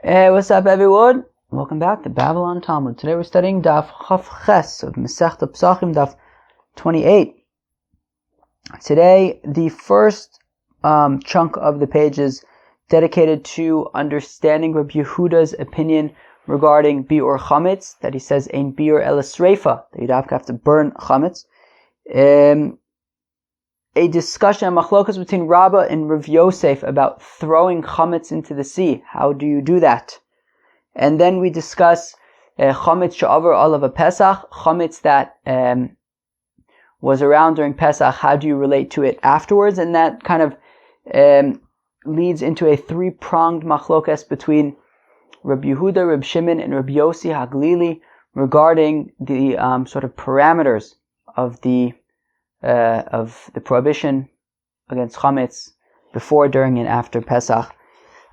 Hey, what's up, everyone? Welcome back to Babylon Talmud. Today we're studying Daf Chaf Ches of Masechta Pesachim, Daf 28. Today, the first chunk of the page is dedicated to understanding Rabbi Yehuda's opinion regarding biur hametz, that he says ein biur ela sreifa, that you'd have to burn hametz. A discussion, a machlokas between Rabbah and Rav Yosef about throwing chametz into the sea. How do you do that? And then we discuss chametz she'avar olav Pesach, chametz that was around during Pesach. How do you relate to it afterwards? And that kind of leads into a three-pronged machlokas between Rabbi Yehuda, Rabbi Shimon, and Rabbi Yossi Haglili regarding the sort of parameters of the prohibition against chametz before, during, and after Pesach.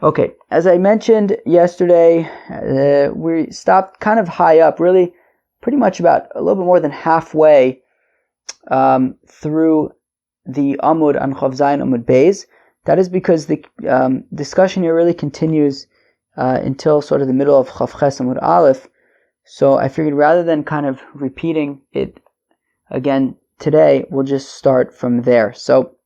Okay, as I mentioned yesterday, we stopped kind of high up, really pretty much about a little bit more than halfway through the Amud on Chav Zayin Amud Beis. That is because the discussion here really continues until sort of the middle of Chav Ches Amud Aleph. So I figured rather than kind of repeating it again today, we'll just start from there. So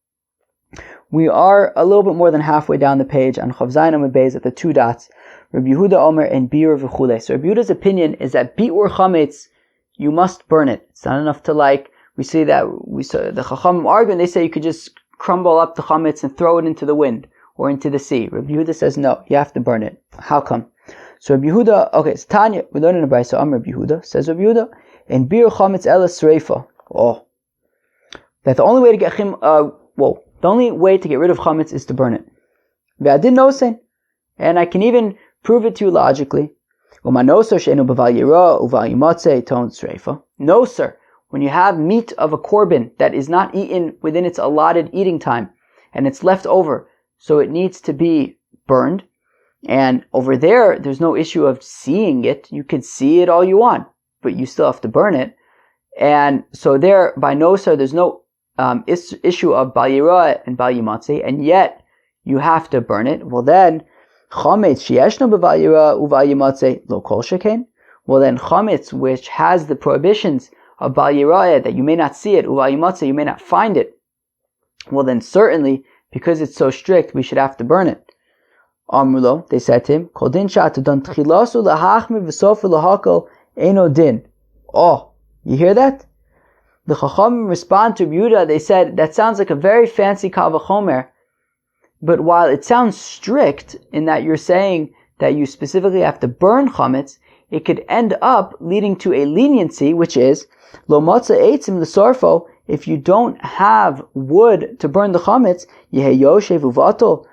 we are a little bit more than halfway down the page on Chav Zayin Amud Beis at the two dots. Rabbi Yehuda Omer and biur v'chulei. So Rabbi Yehuda's opinion is that biur chametz, you must burn it. It's not enough to we saw the Chachamim argue, and they say you could just crumble up the chametz and throw it into the wind or into the sea. Rabbi Yehuda says no, you have to burn it. How come? So Rabbi Yehuda, okay, so Tanya, we learn in the Brayso, Rabbi Yehuda, says Rabbi Yehuda, and biur chametz ela sreifa. Oh. That the only way to get the only way to get rid of chametz is to burn it. And I can even prove it to you logically. No, sir. When you have meat of a korban that is not eaten within its allotted eating time, and it's left over, so it needs to be burned. And over there's no issue of seeing it. You can see it all you want, but you still have to burn it. And so there, by no, sir, there's no issue of bal yirah and bal yimatzeh, and yet you have to burn it. Well then, chametz sheyeshno b'bal yirah u'bal yimatzeh lo kol sheken. Well then, chametz, which has the prohibitions of bal yirah, that you may not see it, u'bal yimatzeh, you may not find it. Well then, certainly, because it's so strict, we should have to burn it. Amrulo, they said to him, kol din sha'atadon tchilasu lahachmi v'sofu lahakol eno din. Oh, you hear that? The Chachamim respond to Yehuda. They said, that sounds like a very fancy Kal V'chomer, but while it sounds strict in that you're saying that you specifically have to burn chametz, it could end up leading to a leniency, which is, lo motza eitzim l'sorfo, if you don't have wood to burn the chametz, yehei yoshev uvato,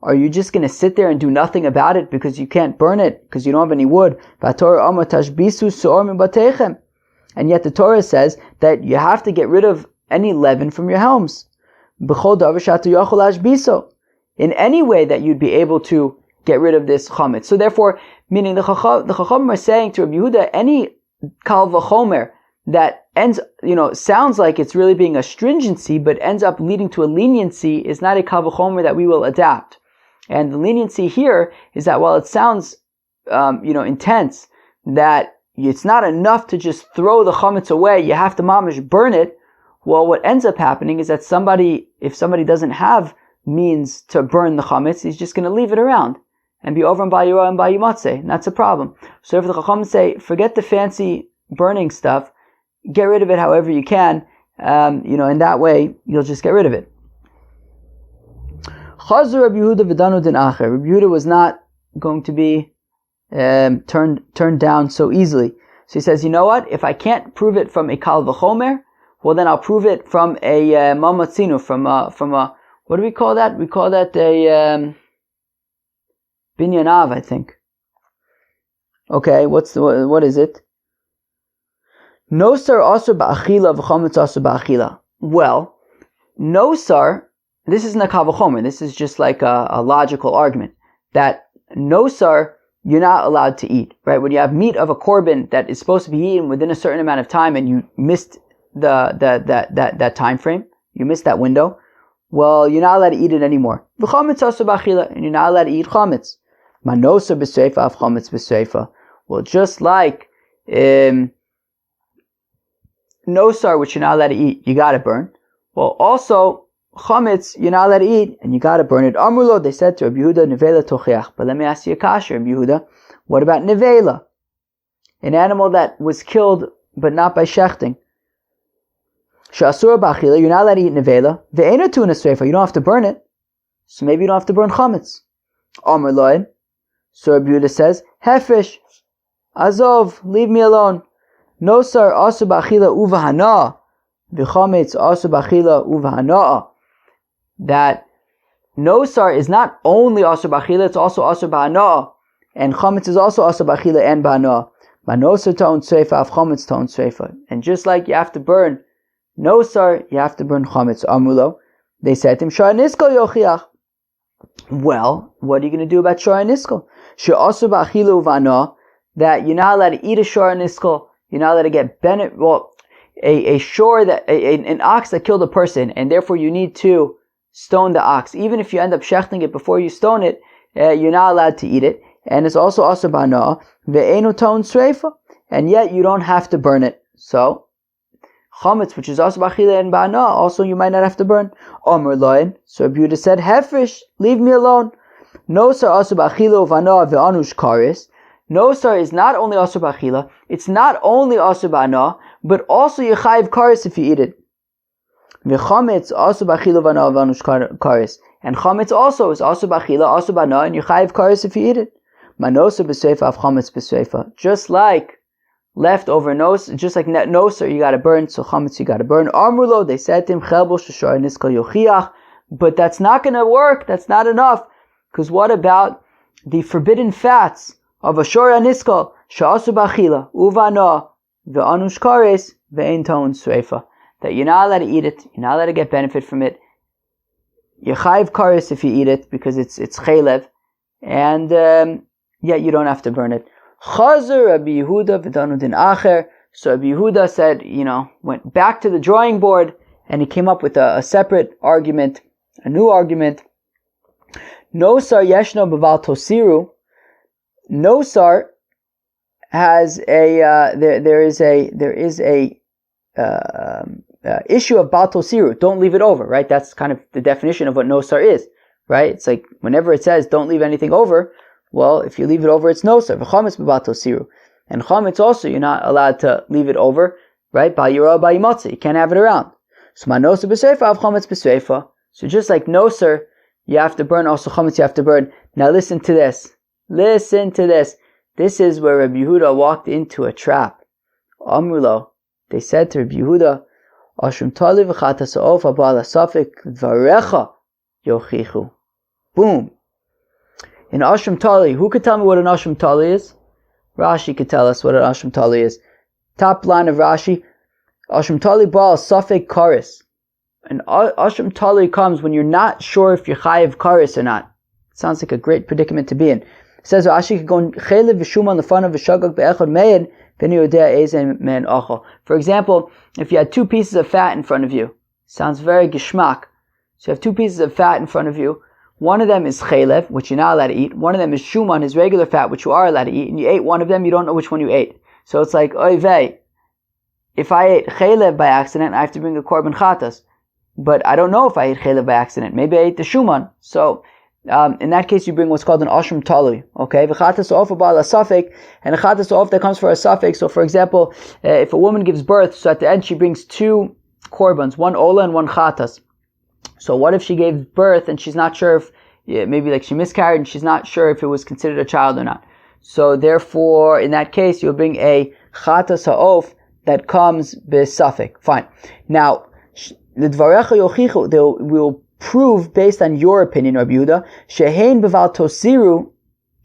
are you just going to sit there and do nothing about it because you can't burn it, because you don't have any wood? V'atorah amar tashbisu su'or min batechem. And yet the Torah says that you have to get rid of any leaven from your homes. In any way that you'd be able to get rid of this chametz. So therefore, meaning the Chacham are saying to Rabbi Yehuda, any kal v'chomer that sounds like it's really being a stringency, but ends up leading to a leniency, is not a kal v'chomer that we will adapt. And the leniency here is that while it sounds, intense, that it's not enough to just throw the chametz away, you have to mamish burn it. Well, what ends up happening is that if somebody doesn't have means to burn the chametz, he's just going to leave it around and be over in bal yirah and bal yimatzeh, and that's a problem. So if the Chacham say, forget the fancy burning stuff, get rid of it however you can, in that way, you'll just get rid of it. Chazur Rabbi Yehuda v'danu din acher. Rabbi Yehuda was not going to be turned down so easily. So he says, you know what? If I can't prove it from a kal v'chomer, well then I'll prove it from a mamatzinu, from a what do we call that? We call that a binyanav, I think. Okay, what is it? Nosar also ba'achila v'chometz also ba'achila. Well, nosar, this isn't a kal v'chomer. This is just like a logical argument that nosar, you're not allowed to eat, right? When you have meat of a korban that is supposed to be eaten within a certain amount of time, and you missed that time frame, you missed that window, well, you're not allowed to eat it anymore. And you're not allowed to eat chametz. Manosa b'seifa av chametz b'seifa. Well, just like nosar, which you're not allowed to eat, you gotta burn. Well, also chametz, you're not allowed to eat, and you gotta burn it. Amrulo, they said to Rabbi Yehuda, nevela tochiach. But let me ask you a kasha, Rabbi Yehuda. What about nevela? An animal that was killed, but not by shechting. Sha'asura b'achila, you're not allowed to eat nevela. Ve'ena tuna sreifa, you don't have to burn it. So maybe you don't have to burn chametz. Amrulo. So Rabbi Yehuda says, Hefesh, Azov, leave me alone. Nosar asu b'achila uvahana, v'chametz asu b'achila uvahana. That nosar is not only asu b'achila, it's also asu b'hana, and chametz is also asu b'achila and b'hana. Manosar ta'on sreifa, av chametz ta'on sreifa. And just like you have to burn nosar, you have to burn chametz. Amulo, they said to him, Shara niskal yochiach. Well, what are you going to do about shara niskal? She'asu b'achila uvahana, that you're not allowed to eat a shor niskal, you're not allowed to get benefit. Well, a shor that an ox that killed a person, and therefore you need to stone the ox. Even if you end up shechting it before you stone it, you're not allowed to eat it. And it's also bana ve'enu ton sreifa, and yet you don't have to burn it. So chametz, which is also b'achila and bana, also you might not have to burn. Omer loin. So Rabbi Yehuda said, Hefresh, leave me alone. Nosar also b'achila uvana ve'anush karis. Nosar is not only asur b'achila, it's not only asur b'ana, but also you chayiv karis if you eat it. V'chametz asur b'achila v'ana v'anush karis. And chametz also is asur b'achila, asur b'ana, and you chayiv karis if you eat it. Manosa b'seifa av chametz b'seifa. Just like leftover nosar, just like nosar you gotta burn, so chametz you gotta burn. Amrulo, they said to him, chelbo sheshar niskal yochiach. But that's not gonna work, that's not enough. Because what about the forbidden fats of a shor niskal, sha'asu b'achila, uvana, ve'anush kares, ve'en ta'on sreifa. That you're not allowed to eat it, you're not allowed to get benefit from it. You chayiv kares if you eat it, because it's chaylev, and yet you don't have to burn it. Chazar Rabbi Yehuda v'danu din acher. So Rabbi Yehuda said, went back to the drawing board, and he came up with a separate argument, a new argument. Nosar yeshno b'val tosiru. Nosar has there is a issue of bal tosiru. Don't leave it over, right? That's kind of the definition of what nosar is, right? It's like whenever it says don't leave anything over, well, if you leave it over, it's nosar. V'chametz b'bal tosiru, and chametz also you're not allowed to leave it over, right? Bal yirah bal yimatzi, you can't have it around. So ma nosar b'seifa av chametz b'seifa. So just like nosar, you have to burn. Also chametz you have to burn. Now listen to this. Listen to this. This is where Rabbi Yehuda walked into a trap. Amrulo, they said to Rabbi Yehuda, Ashum tali v'chatas ha'of ha'ba'al ha'safek dvarecha yochichu. Boom. In Ashum tali, who could tell me what an Ashum tali is? Rashi could tell us what an Ashum tali is. Top line of Rashi, Ashum tali ba'al safek karis. And Ashum tali comes when you're not sure if you're chayiv karis or not. It sounds like a great predicament to be in. It says, for example, if you had two pieces of fat in front of you, sounds very geschmack. So you have two pieces of fat in front of you. One of them is chaylev, which you're not allowed to eat. One of them is shuman, is regular fat, which you are allowed to eat. And you ate one of them, you don't know which one you ate. So it's like, oy vey, if I ate chaylev by accident, I have to bring a korban chatas. But I don't know if I ate chaylev by accident. Maybe I ate the shuman. So in that case, you bring what's called an ashram talui. Okay, v'chatas of ba'al asafek, and a chatas of that comes for a suffix. So, for example, if a woman gives birth, so at the end she brings two korbans, one ola and one chatas. So, what if she gave birth and she's not sure if maybe like she miscarried and she's not sure if it was considered a child or not? So, therefore, in that case, you'll bring a chatas ha'of that comes b'safek. Fine. Now, the dvarecha yochichu, they will prove based on your opinion, Rabbi Yehuda, shehein beval tosiru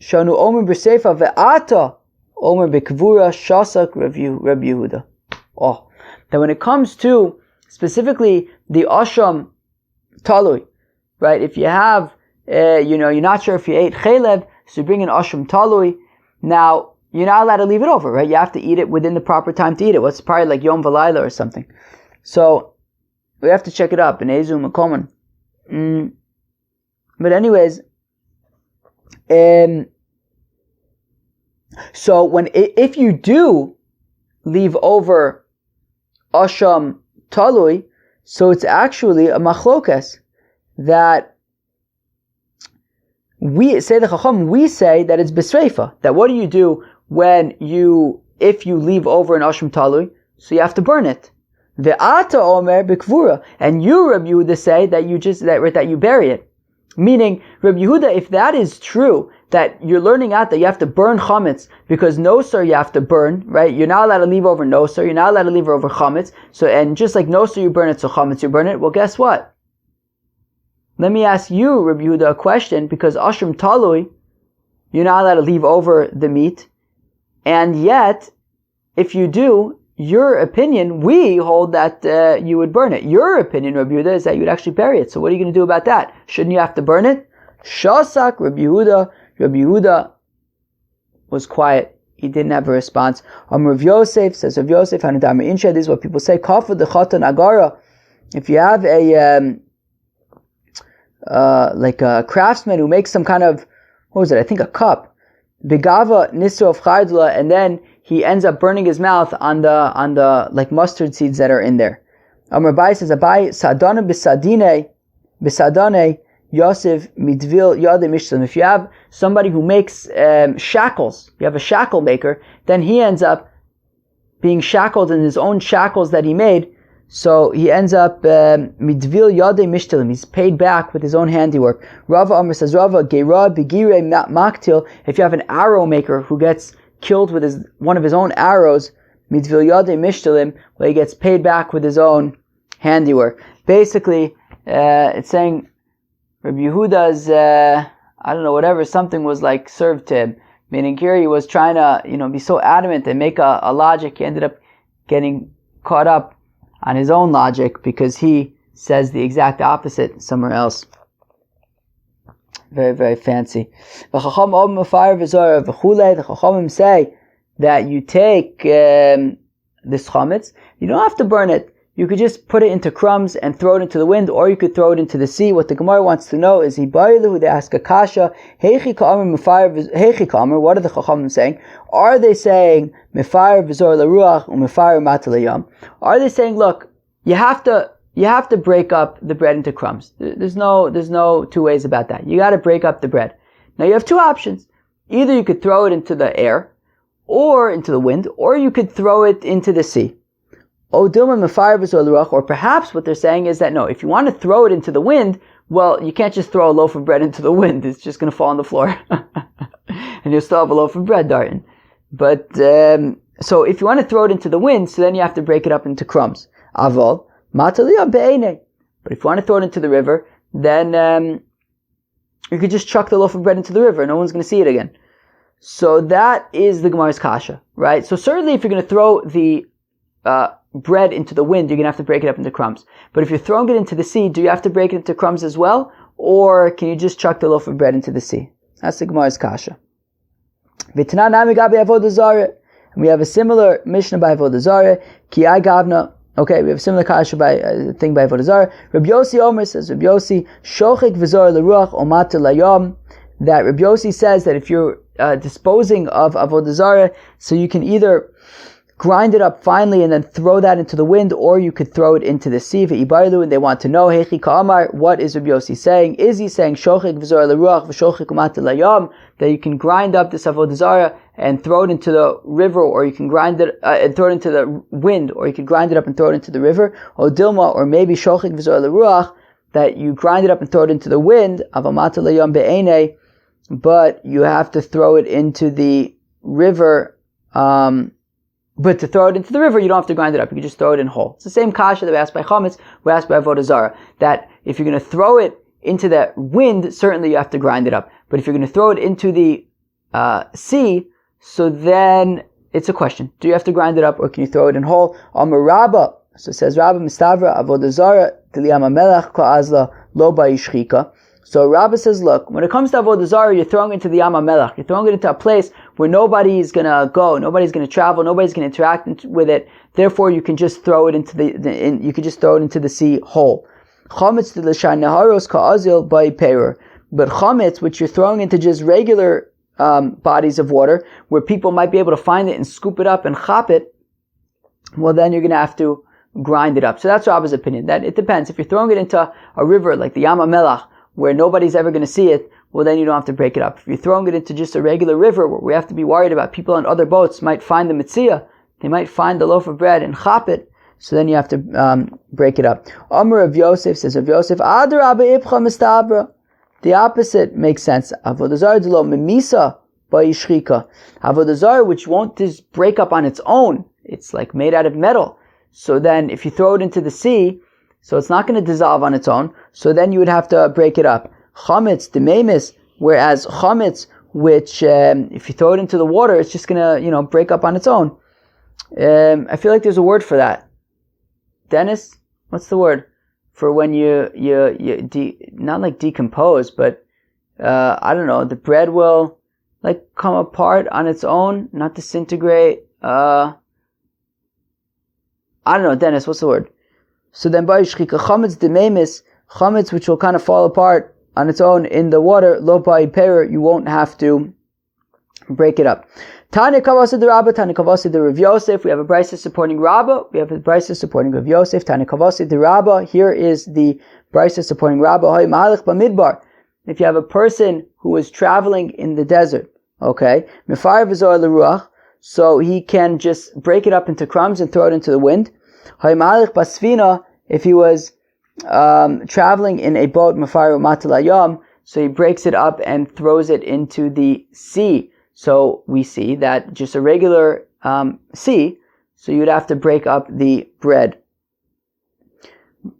shanu omer b'seifa ve'ata omer b'kvura shasak Rabbi Yehuda. Oh, that when it comes to specifically the asham talui, right? If you have, you're not sure if you ate chaylev, so you bring an asham talui. Now you're not allowed to leave it over, right? You have to eat it within the proper time to eat it. What's probably like Yom V'Layla or something. So we have to check it up in Ezu Makoman. But anyways, So if you do leave over asham talui, so it's actually a machlokas that we say the chacham. We say that it's besreifa. That what do you do if you leave over an asham talui? So you have to burn it. Ve'ata omer b'kvura, and you, Rabbi Yehuda, say that you bury it. Meaning, Rabbi Yehuda, if that is true, that you're learning out that you have to burn chametz, because nosar you have to burn, right? You're not allowed to leave over nosar, you're not allowed to leave over chametz. So, and just like nosar you burn it, so chametz you burn it. Well, guess what? Let me ask you, Rabbi Yehuda, a question, because asham talui, you're not allowed to leave over the meat, and yet, if you do, your opinion, we hold that you would burn it. Your opinion, Rabbi Yehuda, is that you would actually bury it. So what are you going to do about that? Shouldn't you have to burn it? Shasak, Rabbi Yehuda. Rabbi Yehuda was quiet. He didn't have a response. Rav Yosef says, Rav Yosef, Hanudamar Insha, this is what people say, Kafud the Chatan Agara. If you have like a craftsman who makes some kind of, what was it? I think a cup. Begava Nisro of Chardula, and then he ends up burning his mouth on the like mustard seeds that are in there. Amar Bai says, Abai Sadana Bisadane Yosef Midvil Yade Mishlam. If you have somebody who makes shackles, you have a shackle maker, then he ends up being shackled in his own shackles that he made. So he ends up Midvil Yade Mishtalim. He's paid back with his own handiwork. Rava Amar says, Rava Geira Begire Maktil. If you have an arrow maker who gets killed with one of his own arrows, Midvil Yade Mishtalim, where he gets paid back with his own handiwork. Basically, it's saying Rabbi Yehuda's, I don't know, whatever, something was like served to him. Meaning here he was trying to, be so adamant and make a logic. He ended up getting caught up on his own logic because he says the exact opposite somewhere else. Very, very fancy. The Chachamim say that you take this chametz, you don't have to burn it. You could just put it into crumbs and throw it into the wind, or you could throw it into the sea. What the Gemara wants to know is, they ask a kasha, Heichi ka'amar, what are the Chachamim saying? Are they saying, Mefar v'zor l'ruach u'mefar mata l'yam? Are they saying, look, you have to break up the bread into crumbs. There's no two ways about that. You got to break up the bread. Now you have two options. Either you could throw it into the air, or into the wind, or you could throw it into the sea. Or perhaps what they're saying is that no, if you want to throw it into the wind, well, you can't just throw a loaf of bread into the wind. It's just going to fall on the floor. And you'll still have a loaf of bread, darting. But, so if you want to throw it into the wind, so then you have to break it up into crumbs. Aval, mataliya be'ene. But if you want to throw it into the river, then, you could just chuck the loaf of bread into the river. No one's going to see it again. So that is the Gemara's kasha, right? So certainly if you're going to throw the, bread into the wind, you're going to have to break it up into crumbs. But if you're throwing it into the sea, do you have to break it into crumbs as well? Or can you just chuck the loaf of bread into the sea? That's the Gemara's kasha. And we have a similar Mishnah by Avodah Zarah. Ki ai gavna. Okay, we have a similar kasha thing by Avodah Zarah. Rabbi Yossi Omer says, Rabbi Yossi, shochik v'zor l'ruach omat l'yom. That Rabbi Yossi says that if you're disposing of Avodah Zarah, so you can either grind it up finely and then throw that into the wind, or you could throw it into the sea. And they want to know, Heichi ka'amar, what is Rabbi Yossi saying? Is he saying, Shochik v'zor l'ruach v'shochik umat l'yom, that you can grind up this Avodah Zarah and throw it into the river, or you can grind it and throw it into the wind, or you could grind it up and throw it into the river? Or Dilma, or maybe Shochik v'zor l'ruach, that you grind it up and throw it into the wind, avamat l'yom be'ene, but you have to throw it into the river, but to throw it into the river, you don't have to grind it up. You can just throw it in whole. It's the same kasha that we asked by chametz, we asked by Avodah Zarah, that if you're going to throw it into the wind, certainly you have to grind it up. But if you're going to throw it into the sea, so then it's a question. Do you have to grind it up, or can you throw it in whole? Amar Rabba, so it says Rabba Mistavra Avodah Zarah Tiliyam HaMelech Ka'azla Lo Ba'ishchika. So Rabbi says, look, when it comes to Avodah Zarah, you're throwing it into the Yam HaMelech. You're throwing it into a place where nobody's going to go, nobody's going to travel, nobody's going to interact with it. Therefore, you can just throw it into the sea whole. Chametz to l'shan neharos ka'azil by perer. But chametz, which you're throwing into just regular bodies of water where people might be able to find it and scoop it up and chop it, well, then you're going to have to grind it up. So that's Rabba's opinion. That it depends. If you're throwing it into a river like the Yam HaMelach, where nobody's ever going to see it, well, then you don't have to break it up. If you're throwing it into just a regular river where we have to be worried about people on other boats might find the mitzvah, they might find the loaf of bread and chop it, so then you have to break it up. Amar of Yosef says of Yosef, Adarabba Ipcha Mistabra. The opposite makes sense. Avodah Zarah Delo Memisa Ba'ishrika. Avodah Zarah, which won't just break up on its own. It's like made out of metal. So then if you throw it into the sea, so it's not going to dissolve on its own, so then you would have to break it up. Hametz, dememis, whereas chametz, which if you throw it into the water, it's just going to, break up on its own. I feel like there's a word for that. Dennis, what's the word for when you not like decompose, but I don't know, the bread will like come apart on its own, not disintegrate. I don't know, Dennis, what's the word? So then by shchika chametz dememis, chametz which will kind of fall apart on its own in the water, lo by perer, you won't have to break it up. Tanya Kavasa de Rabba, Tanya Kavasa de Rav Yosef. We have a brisa supporting Rabba. We have a brisa supporting Rav Yosef. Tanya Kavasa de Rabba. Here is the brisa supporting Rabba. Hay Malach Bamidbar. If you have a person who is traveling in the desert, okay, Mefar v'zor leruach, so he can just break it up into crumbs and throw it into the wind. Hay Malach Basfina. If he was traveling in a boat, Mefar Matalayam, so he breaks it up and throws it into the sea. So we see that just a regular sea, so you'd have to break up the bread.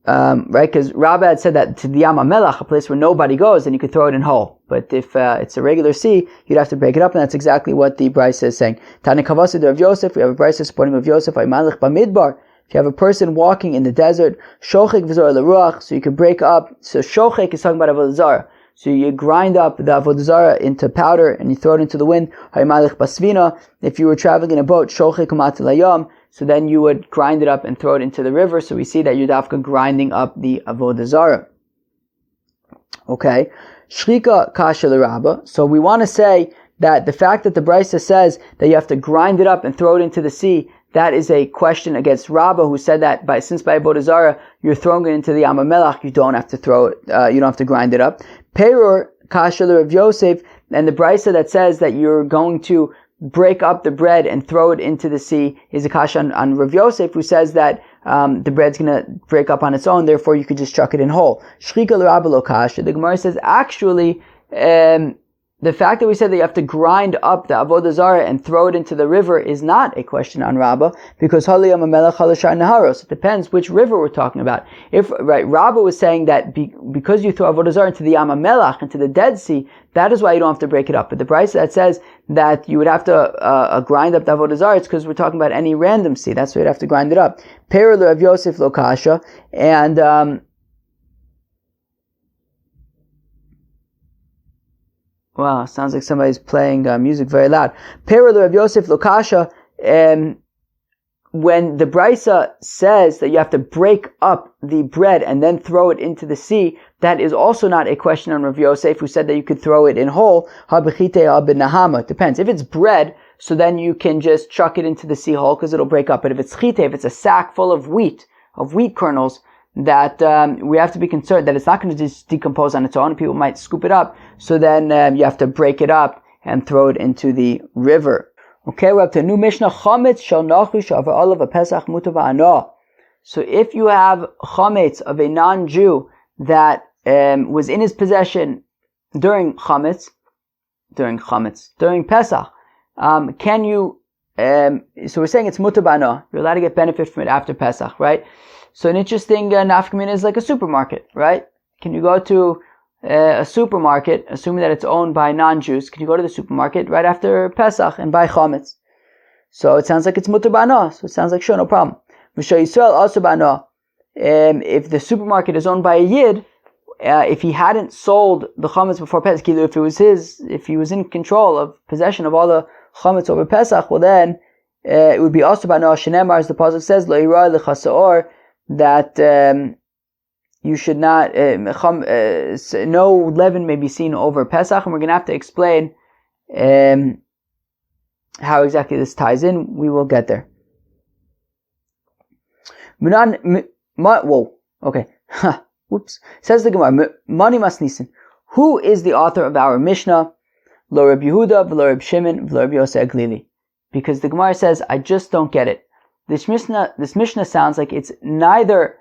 Right? Because Rabbi had said that to the Yam HaMelach, a place where nobody goes, then you could throw it in whole. But if it's a regular sea, you'd have to break it up, and that's exactly what the brisa is saying. Tani Kavasi of Yosef, we have a brisa supporting of Yosef, Aymalech Bamidbar. If you have a person walking in the desert, Shochek v'zor leruach, so you could break up. So Shochek is talking about Avodah Zarah. So you grind up the Avodah Zarah into powder and you throw it into the wind. Haymalech basvina. If you were traveling in a boat, Shochek u'matilayam, so then you would grind it up and throw it into the river. So we see that you're dafka grinding up the Avodah Zarah. Okay. Shrika kasha l'Rabba. So we want to say that the fact that the brisa says that you have to grind it up and throw it into the sea, that is a question against Rabbah, who said that since by Avodah Zarah you're throwing it into the Yam HaMelach, you don't have to throw it, you don't have to grind it up. Peror kasha Rav Yosef, and the brisa that says that you're going to break up the bread and throw it into the sea is a kasha on Rav Yosef, who says that the bread's going to break up on its own, therefore you could just chuck it in whole. Shrika l'Rabba lo kasha. The Gemara says actually, the fact that we said that you have to grind up the Avodah Zarah and throw it into the river is not a question on Rabbah, because Haliyam HaMelech Halashar Naharos. It depends which river we're talking about. Rabbah was saying that because you throw Avodah Zarah into the Yam HaMelech, into the Dead Sea, that is why you don't have to break it up. But the brisa that says that you would have to grind up the Avodah Zarah, it's because we're talking about any random sea. That's why you'd have to grind it up. Peril Rav Yosef lo kasha, and wow, sounds like somebody's playing music very loud. Peril Rav Yosef lo kasha, when the brisa says that you have to break up the bread and then throw it into the sea, that is also not a question on Rav Yosef, who said that you could throw it in whole. It depends. If it's bread, so then you can just chuck it into the sea whole because it'll break up. But if it's chite, if it's a sack full of wheat kernels, that we have to be concerned that it's not going to just decompose on its own. People might scoop it up. So then you have to break it up and throw it into the river. Okay, we're up to a new Mishnah. Chametz shel nachush of olav a Pesach mutar ba'ano. So if you have chametz of a non-Jew that was in his possession during Pesach, can you? So we're saying it's mutar ba'ano. You're allowed to get benefit from it after Pesach, right? So an interesting nafkamina is like a supermarket, right? Can you go to a supermarket, assuming that it's owned by non-Jews, can you go to the supermarket right after Pesach and buy chametz? So it sounds like it's mutar ba'ano. So it sounds like sure, no problem. V'shel Yisrael also ba'ano. If the supermarket is owned by a Yid, if he hadn't sold the chametz before Pesach, if he was in control of possession of all the chametz over Pesach, well then it would be also ba'ano. Shenemar, as the pasuk says, lo yirah lechasaor, that you should not, no leaven may be seen over Pesach, and we're going to have to explain How exactly this ties in, we will get there. Whoa, okay. Whoops. Says the Gemara, Mani Masnisin. Who is the author of our Mishnah? Lo Reb Yehuda, v'lo Reb Shimon, v'lo Reb Yosei Aglili. Because the Gemara says, I just don't get it. This Mishnah sounds like it's neither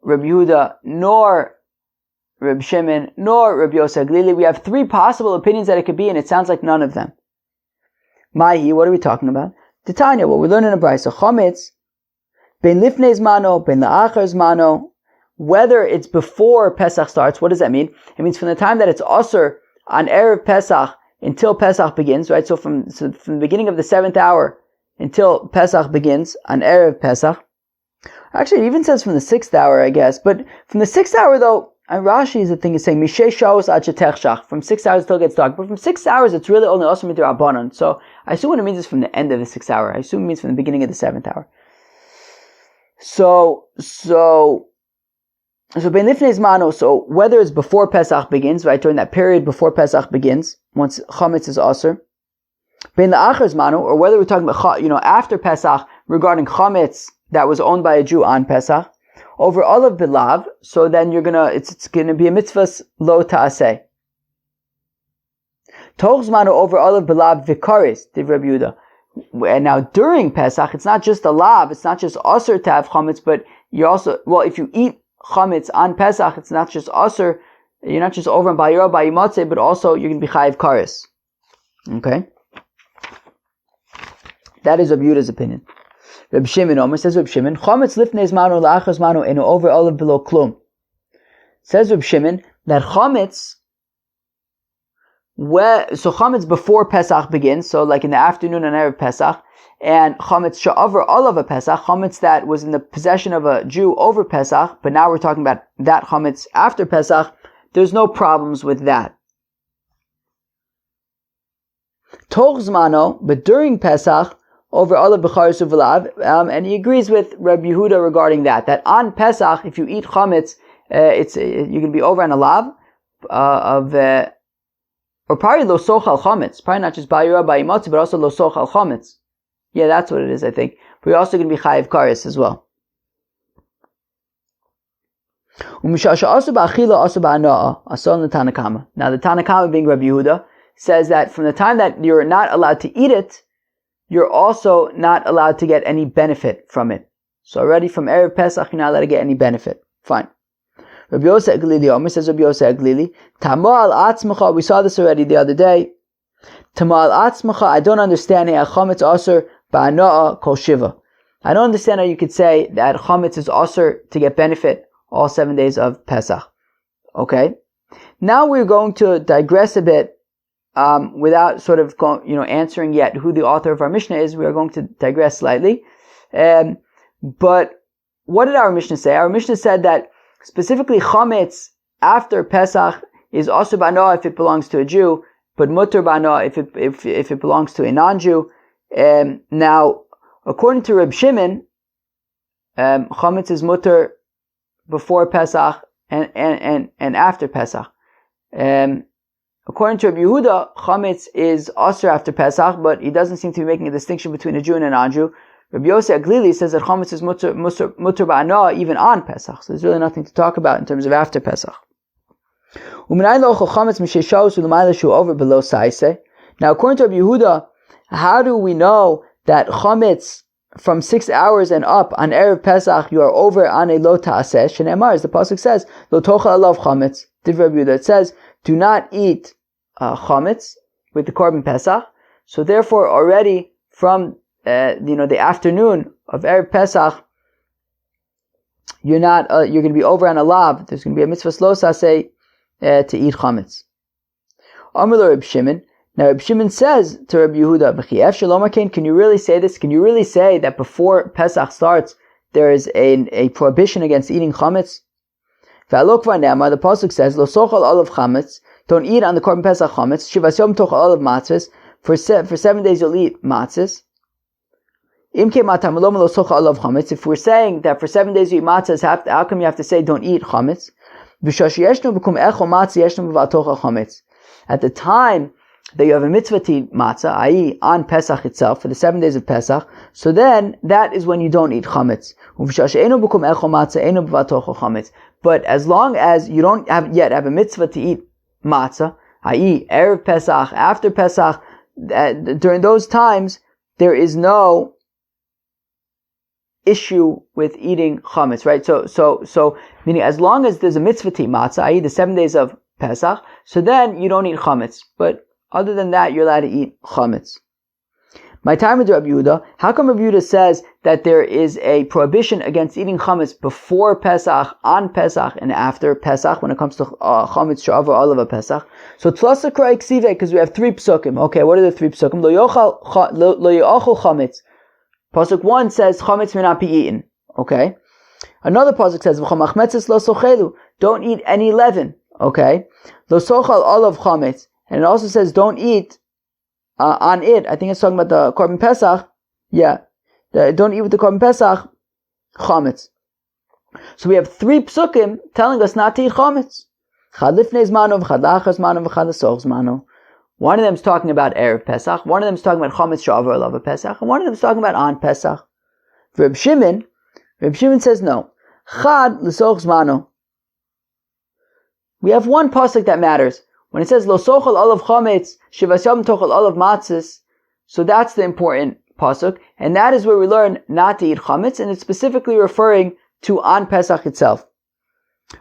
Reb Yehuda, nor Reb Shimon, nor Reb Yosei Aglili. We have three possible opinions that it could be, and it sounds like none of them. Mahi, what are we talking about? Titania, what we learn in a brayso, chametz, ben lifnei zmano, ben la'achar zmano. Whether it's before Pesach starts, what does that mean? It means from the time that it's asur on Erev Pesach until Pesach begins, right? So from the beginning of the 7th hour until Pesach begins on Erev Pesach. Actually, it even says from the 6th hour, I guess. But from the 6th hour, though, Rashi's thing is saying Mishay Shaos ad Shetech, from 6 hours until it gets dark. But from 6 hours, it's really only asur midrabanan. So I assume what it means is from the end of the 6th hour. I assume it means from the beginning of the 7th hour. So ben lifnei zmano, so whether it's before Pesach begins, right, during that period before Pesach begins, once chametz is asur, ben la'achar zmano, or whether we're talking about, after Pesach, regarding chametz that was owned by a Jew on Pesach, over olav bilav, so then it's gonna be a mitzvahs lo ta'aseh. Toch zmano over olav bilav vikaris, div Reb Yehuda. And now during Pesach, it's not just a lav, it's not just asur to have chametz, but you're also, if you eat chametz on Pesach, it's not just asur, you're not just over in Bayira, Bayimatze, but also you're going to be chayiv karis. Okay? That is Reb Yehuda's opinion. Reb Shimon, Omer says Reb Shimon, chametz lifnei zmanu la'achar zmanu eno over olav below klum. Says Reb Shimon that chametz, so chametz before Pesach begins, so like in the afternoon and Erev Pesach, and chametz sha'avar olav a Pesach, chametz that was in the possession of a Jew over Pesach, but now we're talking about that chametz after Pesach, there's no problems with that. Toch zmano, but during Pesach, over olav b'charis uvelav, and he agrees with Reb Yehuda regarding that on Pesach, if you eat chametz, you're going to be over on a lav or probably lo sochal chametz, probably not just bayira bayimatzi, but also lo sochal chametz. Yeah, that's what it is, I think. But you're also going to be chayiv karis as well. Now the Tanakama, being Rabbi Yehuda, says that from the time that you're not allowed to eat it, you're also not allowed to get any benefit from it. So already from Erev Pesach, you're not allowed to get any benefit. Fine. Rabbi Yosei Aglili, Omer says Rabbi Yosei Aglili, Tamo al atzmacha, we saw this already the other day. Tamo al atzmacha, I don't understand how chametz asur ba'ana'a kol shiva. I don't understand how you could say that chametz is asur to get benefit all 7 days of Pesach. Okay? Now we're going to digress a bit, without sort of answering yet who the author of our Mishnah is. We are going to digress slightly. But what did our Mishnah say? Our Mishnah said that specifically chametz after Pesach is asur ba'anoah if it belongs to a Jew, but mutter ba'anoah if it belongs to a non-Jew. Now, according to Reb Shimon, chametz is mutter before Pesach and after Pesach. According to Reb Yehuda, chametz is asur after Pesach, but he doesn't seem to be making a distinction between a Jew and a non-Jew. Rabbi Yosei Aglili says that chametz is mutter ba'anoah even on Pesach, so there's really nothing to talk about in terms of after Pesach. Now, according to Rabbi Yehuda, how do we know that chametz from 6 hours and up on Erev Pesach you are over on a lo ta'aseh? Shene'emar, as the pasuk says, lo tochal alav chametz. Divrei Rabbi Yehuda, it says, do not eat chametz with the korban Pesach. So therefore, already from the afternoon of Erev Pesach, you're going to be over on a lav. There's going to be a mitzvah lo saseh to eat chametz. Amar lo Reb Shimon. Now Reb Shimon says to Reb Yehuda, can you really say this? Can you really say that before Pesach starts there is a prohibition against eating chametz? The pasuk says, "Lo sochal olav chametz." Don't eat on the korban Pesach chametz. Shivas yom tochal olav matzos. For 7 days you'll eat matzos. If we're saying that for 7 days you eat matzos, how come you have to say don't eat chametz? At the time that you have a mitzvah to eat matzah, i.e. on Pesach itself, for the 7 days of Pesach, so then that is when you don't eat chametz. But as long as you don't yet have a mitzvah to eat matzah, i.e. Erev Pesach, after Pesach, during those times, there is no issue with eating chametz, right? So, meaning as long as there's a mitzvah to eat matzah, i.e. the 7 days of Pesach, so then you don't eat chametz. But other than that, you're allowed to eat chametz. My time with Rabbi Yehuda, how come Rabbi Yehuda says that there is a prohibition against eating chametz before Pesach, on Pesach, and after Pesach, when it comes to chametz sha'avar olav Pesach? So tlasa krai ksive, because we have 3 psukim. Okay, what are the 3 psukim? Lo yochal chametz. Pasuk 1 says chametz may not be eaten. Okay. Another pasuk says v'chol machmetzes lo sochelu. Don't eat any leaven. Okay. Lo sochal olav chametz. And it also says don't eat on it. I think it's talking about the Korban Pesach. Yeah. Don't eat with the Korban Pesach chametz. So we have 3 psukim telling us not to eat chametz. Chad lifnei zmano, v'chad la'achar zmano, v'chad l'soch zmano. One of them is talking about Erev Pesach. One of them is talking about chametz sha'avar olav Pesach. And one of them is talking about on Pesach. For Reb Shimon says no. Chad l'soch zmano. We have one pasuk that matters. When it says lo sochel olav chametz, shivas yom tochel olav matzis, so that's the important pasuk, and that is where we learn not to eat chametz, and it's specifically referring to on Pesach itself.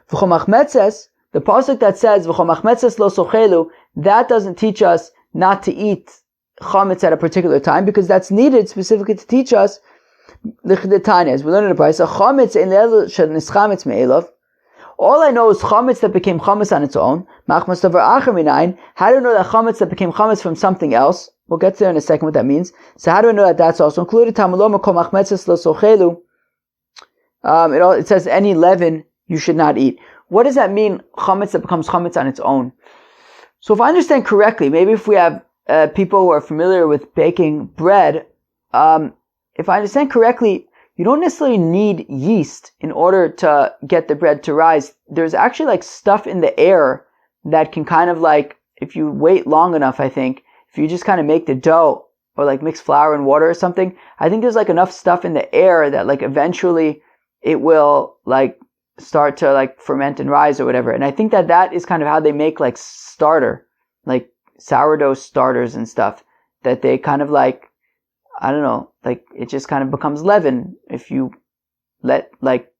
V'chol machmetzes, the pasuk that says v'chol machmetzes lo sochelu, that doesn't teach us not to eat chametz at a particular time, because that's needed specifically to teach us l'chidetanya. As we learn in the Brisa, chametz ein le'el shel nischametz me'elav. All I know is chametz that became chametz on its own. How do I know that chametz that became chametz from something else? We'll get there in a second what that means. So how do I know that that's also included? It says any leaven you should not eat. What does that mean, chametz that becomes chametz on its own? So if I understand correctly, maybe if we have people who are familiar with baking bread, if I understand correctly, you don't necessarily need yeast in order to get the bread to rise. There's actually like stuff in the air that can kind of like, if you wait long enough, I think, if you just kind of make the dough or like mix flour and water or something, I think there's like enough stuff in the air that like eventually it will like start to like ferment and rise or whatever. And I think that is kind of how they make like like sourdough starters and stuff, that they kind of like, I don't know, like it just kind of becomes leaven if you let like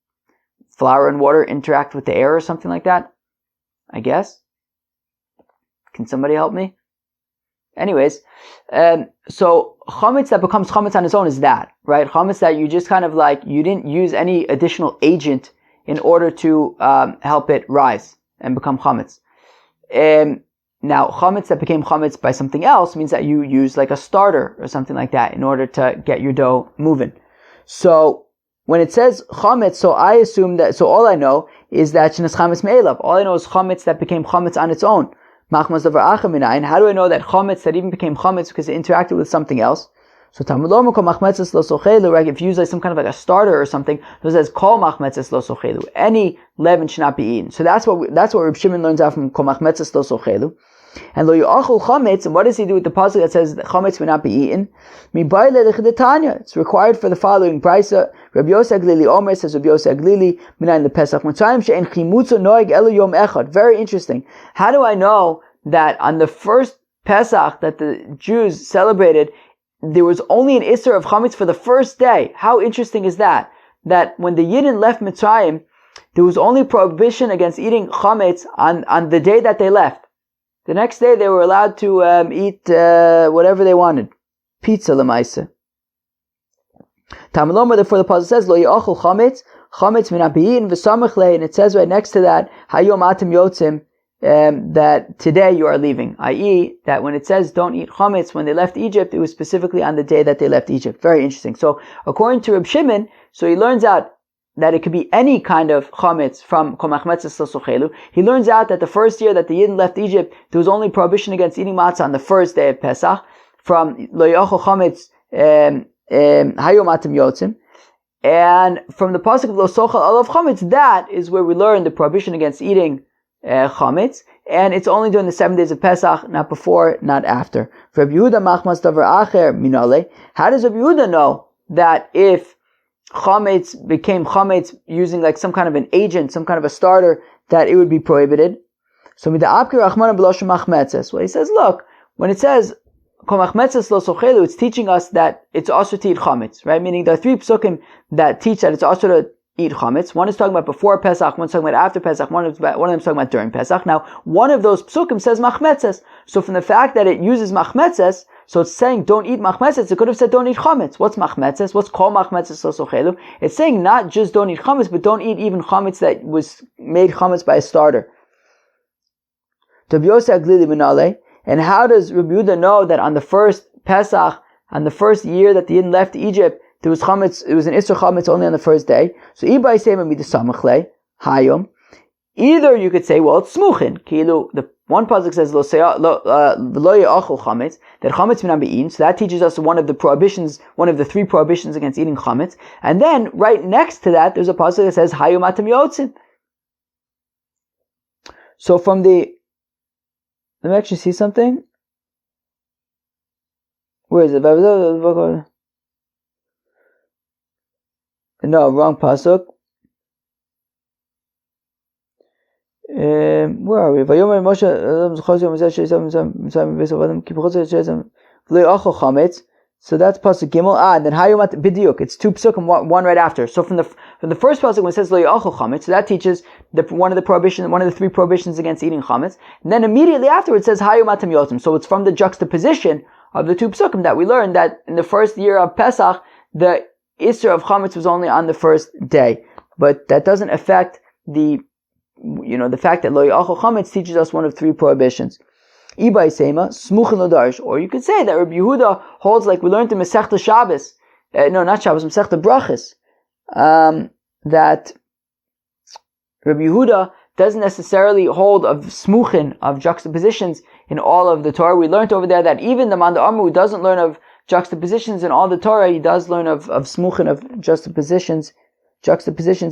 flour and water interact with the air or something like that, I guess. Can somebody help me? Anyways, so chametz that becomes chametz on its own is that, right? Chametz that you just kind of like, you didn't use any additional agent in order to help it rise and become chametz. Now, chametz that became chametz by something else means that you use like a starter or something like that in order to get your dough moving. So, when it says chametz, so I assume that, so all I know is that shenas chametz me'elav. All I know is chametz that became chametz on its own. Machmas davar acher minayin. How do I know that chametz that even became chametz because it interacted with something else? So Talmud lo makom machmetzes lo sochelu, right? If you use like some kind of like a starter or something, so it says kol machmetzes lo sochelu. Any leaven should not be eaten. So that's what Reb Shimon learns out from kol machmetzes lo sochelu. And lo yu'achol chametz, and what does he do with the pasuk that says that chametz will not be eaten? Mibayle lechidetanya. It's required for the following brisa. Rabbi Yosef Aglili Omer says Rabbi Yosef Aglili minayin lepesach mitzrayim she'en chimutzu noeg elu yom echad. Very interesting. How do I know that on the first Pesach that the Jews celebrated, there was only an Isser of chametz for the first day? How interesting is that? That when the Yidden left Mitzrayim, there was only prohibition against eating chametz on the day that they left. The next day they were allowed to eat whatever they wanted. Pizza lemaisa. Tamaloma, therefore the pasuk says, Lo ya'achol chametz, chametz may not be eaten, v'samach lei, and it says right next to that, Hayom atem yotzim, that today you are leaving. I.e., that when it says don't eat chametz when they left Egypt, it was specifically on the day that they left Egypt. Very interesting. So according to Reb Shimon, so he learns out that it could be any kind of chametz from kol machmetzes lo sochelu. He learns out that the first year that the Yidden left Egypt, there was only prohibition against eating matzah on the first day of Pesach, from lo yachol chametz hayom atem yotzim. And from the pasuk of lo sochel olav chametz, that is where we learn the prohibition against eating chametz. and it's only during the 7 days of Pesach, not before, not after. For Rabbi Yehuda machmas davar acher minale. How does Rabbi Yehuda know that if chametz became chametz using like some kind of an agent, some kind of a starter, that it would be prohibited? So well, he says, look, when it says it's teaching us that it's also to eat chametz, right? Meaning there are 3 psukim that teach that it's also to eat chametz. One is talking about before Pesach, one's talking about after Pesach, one of them is talking about during Pesach. Now, one of those psukim says machmetzes. So from the fact that it uses machmetzes, so it's saying don't eat machmetzes, it could have said don't eat chametz. What's machmetzes? What's called machmetzes losochelu? It's saying not just don't eat chametz, but don't eat even chametz that was made chametz by a starter. And how does Rabbi Yehuda know that on the first Pesach, on the first year that the Yidden left Egypt, there was chametz, it was an Isser chametz only on the first day? So either you could say, well, it's smuchin. The one pasuk says lo ya'achol chametz, that chametz may not be eaten. So that teaches us one of the prohibitions, one of the 3 prohibitions against eating chametz. And then right next to that, there's a pasuk that says hayom atam yotzin. So from the, let me actually see something. Where is it? No, wrong pasuk. Where are we? Vayomer Moshe so that's pasuk Gimel. And then Hayomat Bidiyuk. It's 2 pasukim, one right after. So from the first pasuk when it says Lo Ya'achol Chametz, so that teaches one of the 3 prohibitions against eating chametz. And then immediately afterwards it says Hayomat Yotim. So it's from the juxtaposition of the 2 pasukim that we learned that in the first year of Pesach, the Isser of chametz was only on the first day. But that doesn't affect the fact that Lo Ya'achol Chametz teaches us one of 3 prohibitions. Ibai Sema, Smuchin L'Darsh. Or you could say that Rabbi Yehuda holds like we learned in Masechta Shabbos. Not Shabbos, Masechta Brachos. That Rabbi Yehuda doesn't necessarily hold of Smuchin, of juxtapositions in all of the Torah. We learned over there that even the Manda Amru who doesn't learn of juxtapositions in all the Torah, he does learn of Smuchin, of juxtapositions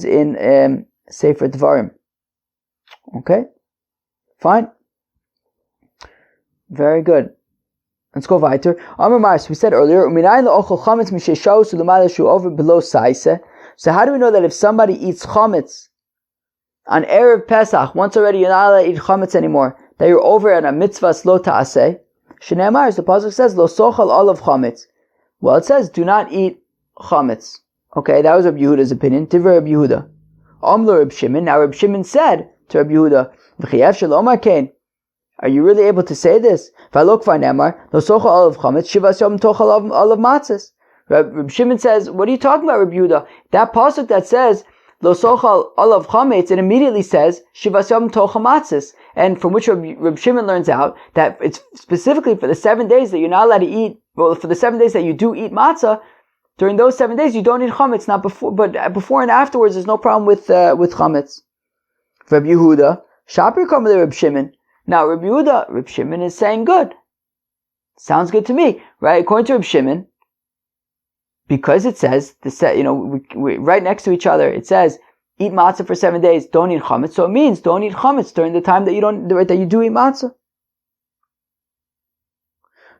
in Sefer Dvarim. Okay? Fine. Very good. Let's go weiter. Amar Mars, we said earlier, so how do we know that if somebody eats chametz on Erev Pesach, once already you're not allowed to eat chametz anymore, that you're over at a mitzvah lo ta'aseh? Shnei Mars, the pasuk says, lo sochal olav chametz. Well, it says, do not eat chametz. Okay, that was Rabbi Yehuda's opinion. Divrei Rabbi Yehuda. Amlo Rabbi Shimon. Now Rabbi Shimon said to Rabbi Yehuda, v'chiyef shel omar kain. Are you really able to say this? Rabbi Shimon says, what are you talking about, Rabbi Yehuda? That pasuk that says, Lo sochal olav chametz, it immediately says, Shivas yom tocha matzis. And from which Rabbi Shimon learns out that it's specifically for the 7 days that you're not allowed to eat, well, for the 7 days that you do eat matzah, during those 7 days you don't eat chametz, not before, but before and afterwards there's no problem with chametz. For Rabbi Yehuda, Shapir come with Rabbi Shimon. Now, Rabbi Shimon is saying good. Sounds good to me, right? According to Rabbi Shimon, because it says, we right next to each other, it says, eat matzah for 7 days, don't eat chametz. So it means don't eat chametz during the time that you do eat matzah.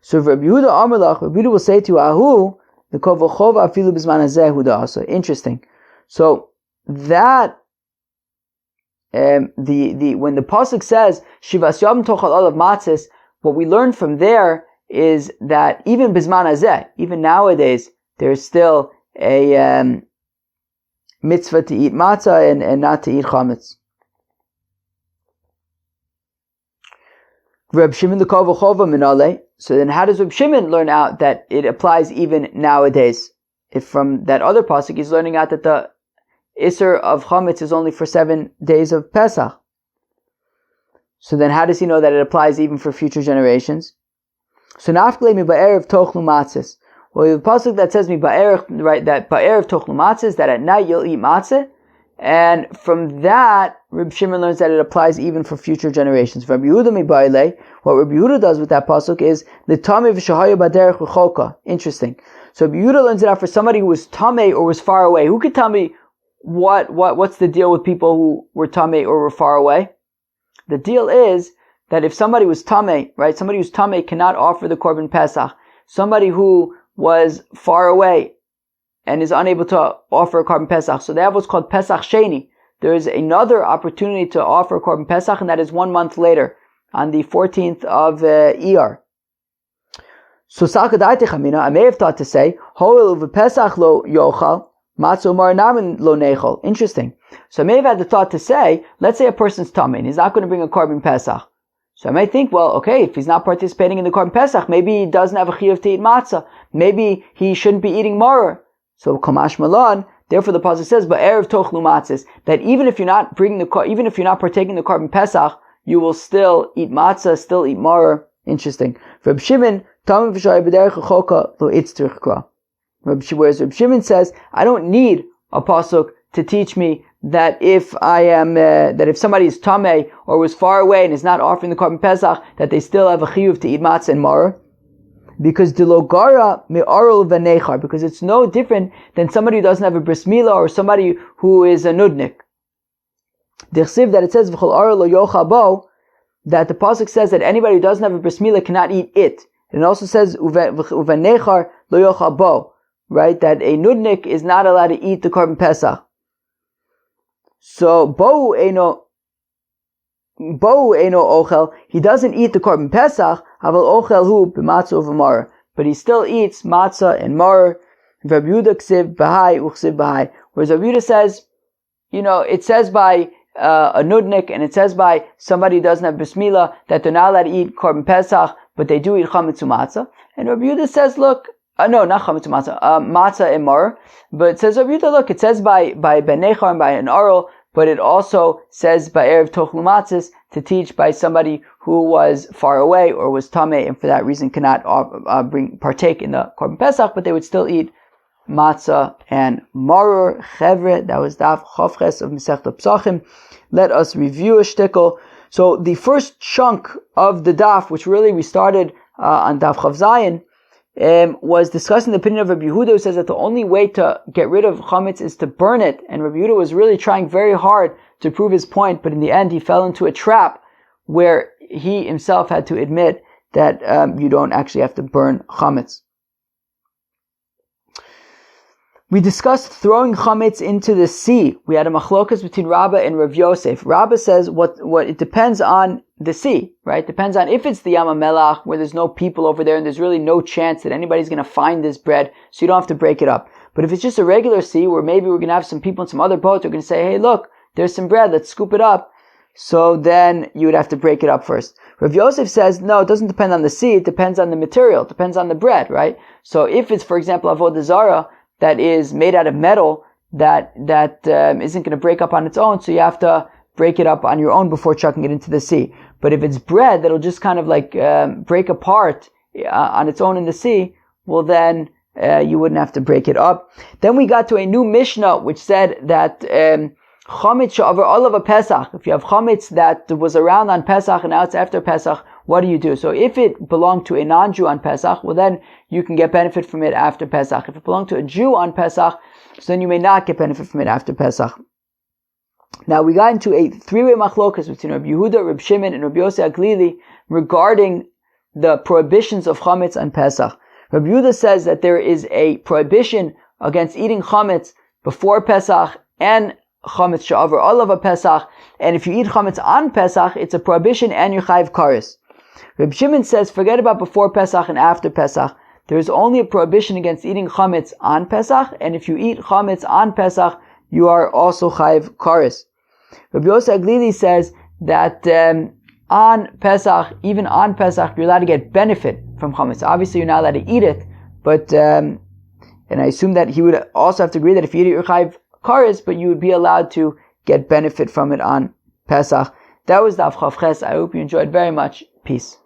So if Rabbi Yehuda Amalach, Rabbi Yehuda will say to you, Ahu, the kovachova afilu b'zman hazeh huda also. Interesting. So that when the pasuk says Shivas Yom Tochal Olav Matzis, what we learn from there is that even Bizman Hazeh, even nowadays, there's still a mitzvah to eat matzah and not to eat chametz. Reb Shimon the Kavachova Minale. So then how does Reb Shimon learn out that it applies even nowadays? If from that other pasuk he's learning out that the Isser of chametz is only for 7 days of Pesach. So then how does he know that it applies even for future generations? So nafkle mi ba'erev tochlu matzis. Well, the pasuk that says mi ba'erev, right, that ba'erev tochlu matzis, that at night you'll eat matzah. And from that, Reb Shimon learns that it applies even for future generations. Rabbi Yehuda mi ba'ilei, what Rabbi Yehuda does with that pasuk is the tamei v'shahaya b'derech v'choka. Interesting. So Rabbi Yehuda learns it out for somebody who was tamei or was far away. Who could tell me what's the deal with people who were tamei or were far away? The deal is that if somebody was tameh, right, somebody who's tameh cannot offer the korban Pesach. Somebody who was far away and is unable to offer a korban Pesach. So they have what's called Pesach Sheni. There is another opportunity to offer a korban Pesach, and that is 1 month later, on the 14th of Iyar. So I may have thought to say, Pesach lo yochal, matzo mar namin lo nechol. Interesting. So I may have had the thought to say, let's say a person's tameh and he's not going to bring a korban Pesach. So I may think, well, okay, if he's not participating in the korban Pesach, maybe he doesn't have a chiyuv to eat matzah. Maybe he shouldn't be eating maror. So kamash malan. Therefore, the pasuk says, "Ba'erev tochlu matzis," that even if you're not partaking in the korban Pesach, you will still eat matzah, still eat maror. Interesting. Reb Shimon, whereas Reb Shimon says, I don't need a pasuk to teach me that if somebody is tameh or was far away and is not offering the korban Pesach, that they still have a chiyuv to eat matzah and maror. Because dilogara me'arul v'nechar, because it's no different than somebody who doesn't have a bris milah or somebody who is a nudnik. Dichsiv, that it says v'chol arul lo yochal bo, that the pasuk says that anybody who doesn't have a bris milah cannot eat it. And it also says uvenechar lo yochal bo, right? That a nudnik is not allowed to eat the korban Pesach. So bo eno ochel, he doesn't eat the korban Pesach, aval ochel hu b'matzah u'v'maror, but he still eats matzah and maror. Rabbi Yehuda ksiv b'hai u'ksiv b'hai. Whereas Rabbi Yehuda says, it says by a nudnik and it says by somebody who doesn't have bris milah that they're not allowed to eat korban Pesach, but they do eat chametz u'matzah. And Rabbi Yehuda says, look, no, not chametz u'matzah, matzah and maror. But it says, Rabbi Yehuda, look, it says by benechar and by an arul, but it also says by erev tochlu matzis to teach by somebody who was far away or was tameh and for that reason cannot partake in the korban Pesach, but they would still eat matzah and maror. Chevre, that was daf chavches of Masechta Pesachim. Let us review a shtickle. So the first chunk of the daf, which really we started on daf Chav Zayin, was discussing the opinion of Rabbi Yehuda, who says that the only way to get rid of chametz is to burn it. And Rabbi Yehuda was really trying very hard to prove his point, but in the end he fell into a trap where he himself had to admit that you don't actually have to burn chametz. We discussed throwing chametz into the sea. We had a machlokas between Rabbah and Rav Yosef. Rabbah says what it depends on the sea, right? Depends on if it's the Yam HaMelach where there's no people over there and there's really no chance that anybody's going to find this bread, so you don't have to break it up. But if it's just a regular sea where maybe we're going to have some people in some other boats who are going to say, hey, look, there's some bread, let's scoop it up. So then you would have to break it up first. Rav Yosef says, no, it doesn't depend on the sea, it depends on the material, it depends on the bread, right? So if it's, for example, avodah zarah that is made out of metal that isn't going to break up on its own, so you have to break it up on your own before chucking it into the sea. But if it's bread that'll just kind of like break apart on its own in the sea, well then you wouldn't have to break it up. Then we got to a new Mishnah which said that chametz she'avar olav a Pesach. If you have chametz that was around on Pesach and now it's after Pesach, what do you do? So if it belonged to a non-Jew on Pesach, well then you can get benefit from it after Pesach. If it belonged to a Jew on Pesach, so then you may not get benefit from it after Pesach. Now we got into a three-way machlokas between Rabbi Yehuda, Rabbi Shimon, and Rabbi Yossi Aglili regarding the prohibitions of chametz on Pesach. Rabbi Yehuda says that there is a prohibition against eating chametz before Pesach and chametz she'avar olav a Pesach, and if you eat chametz on Pesach, it's a prohibition and you're chayiv kares. Rabbi Shimon says, forget about before Pesach and after Pesach. There is only a prohibition against eating chametz on Pesach, and if you eat chametz on Pesach, you are also chayiv kares. Rabbi Yossi Aglili says that on Pesach, even on Pesach, you're allowed to get benefit from chametz. Obviously, you're not allowed to eat it, but and I assume that he would also have to agree that if you eat it, you're chayiv kares, but you would be allowed to get benefit from it on Pesach. That was Daf Chav Ches. I hope you enjoyed very much. Peace.